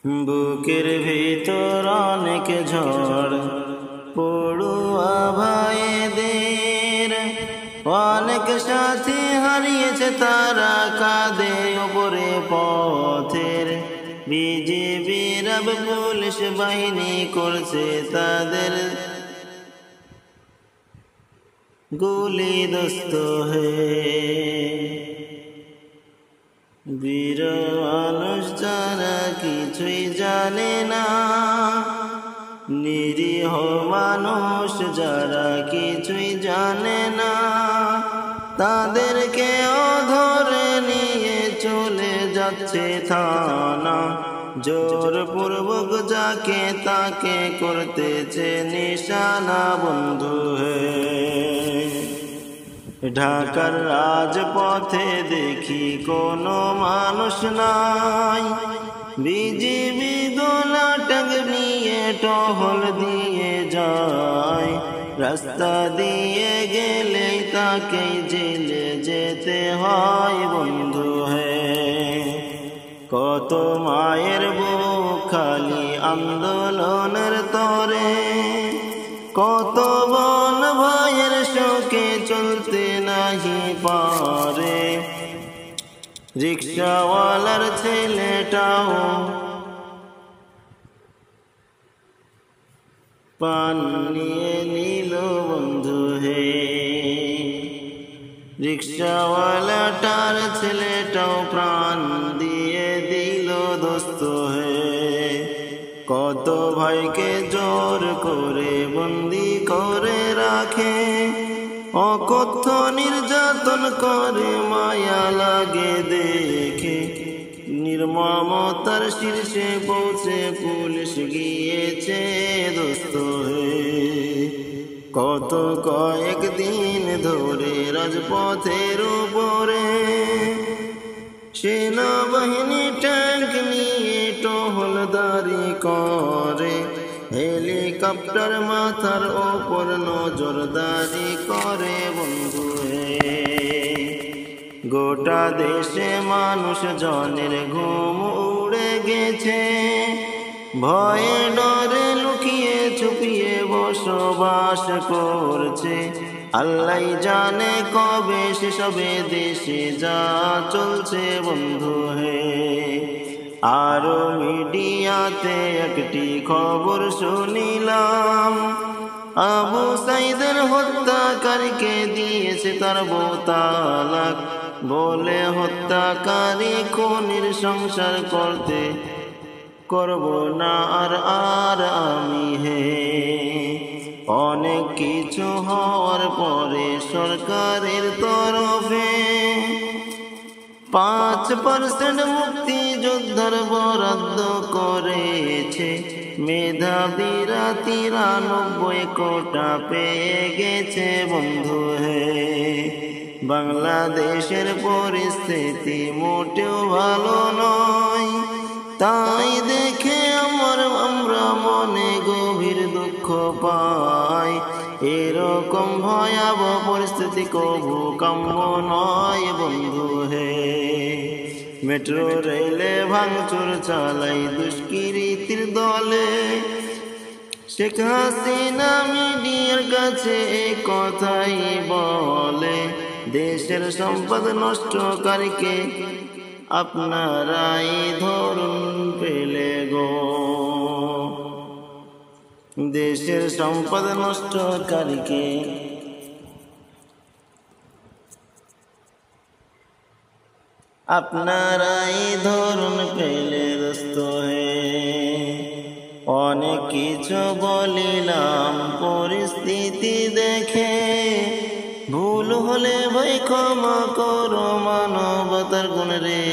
বুকের ভিতর অনেক ঝড় পড়ুয়া ভাইদের, অনেক সাথী হারিয়েছে তারা কাঁধে ওপরে পথের। বিজিবি র্যাব পুলিশ বাহিনী করছে তাদের গুলিদস্ত হয়ে। বীর মানুষ যারা কিছুই জানে না, নিরীহ মানুষ যারা কিছুই জানে না, তাদেরকেও ধরে নিয়ে চলে যাচ্ছে থানা। জোরপূর্বক যাকে তাকে করতেছে নিশানা বন্ধু হে। ঢাকার রাজপথে দেখি কোনো মানুষ নাই, বিজিবি গোলা ট্যাঙ্ক নিয়ে টহল দিয়ে যায়। রাস্তা দিয়ে গেলে তাকে জেলে যেতে হয় বন্ধু হে। কত মায়ের বুক খালি আন্দোলনের তরে, কত বোন ভাইয়ের শোকে চলতে নাহি পারে। রিক্সাওয়ালার ছেলেটাও পান নিয়ে নিল বন্ধু হে। রিক্সাওয়ালাটার ছেলেটাও প্রাণ দিয়ে দিল দোস্ত হে। কত ভাইকে জোর করে বন্দি করে রাখে, অকথ্য নির্যাতন করে মায়া লাগে দেখে। নির্মমতার শীর্ষে পৌঁছে পুলিশ গিয়েছে দোস্ত হে। কত কয়েকদিন ধরে রাজপথের উপরে সেনাবাহিনী ট্যাঙ্ক নিয়ে টহলদারি করে। হেলিকপ্টার মাথার ওপর নজরদারি করে বন্ধু হে। গোটা দেশে মানুষ জনের ঘুম উড়ে গেছে, ভয়ে ডরে লুকিয়ে ছুপিয়ে বসবাস করছে। আল্লাহ জানে কবে সেসবে দেশে যা চলছে বন্ধু হে। আরো মিডিয়াতে একটি খবর শুনিলাম, আবু সাইদের হত্যাকারীকে দিয়েছে তার বউ তালাক, বলে হত্যাকারী খুনির সংসার করব না আর আমি হে। অনেক কিছু হওয়ার পরে সরকারের তরফে 5% মুক্তিযোদ্ধার বরাদ্দ করেছে। মেধাবীরা 93 কোটা পেয়ে গেছে বন্ধু হে। বাংলাদেশের পরিস্থিতি মোটেও ভালো নয়, তাই দেখে আমরা মনে গভীর দুঃখ পাই। এরকম ভয়াবহ পরিস্থিতি কবু কাম্য নয় বন্ধু হে। মেট্রো রেলে ভাঙচুর চালাই দুষ্কৃতীর দলে, শেখ হাসিনা মিডিয়ার কাছে কথাই বলে। দেশের সম্পদ নষ্টকারীকে আপনারাই ধরুন পেলে গো। দেশের সম্পদ নষ্টকারীকে আপনারাই ধরুন পেলে দোস্ত হে। অনেক কিছু বলিলাম পরিস্থিতি দেখে, ভুল হলে ভাই ক্ষমা করো মানবতার গুণ রে।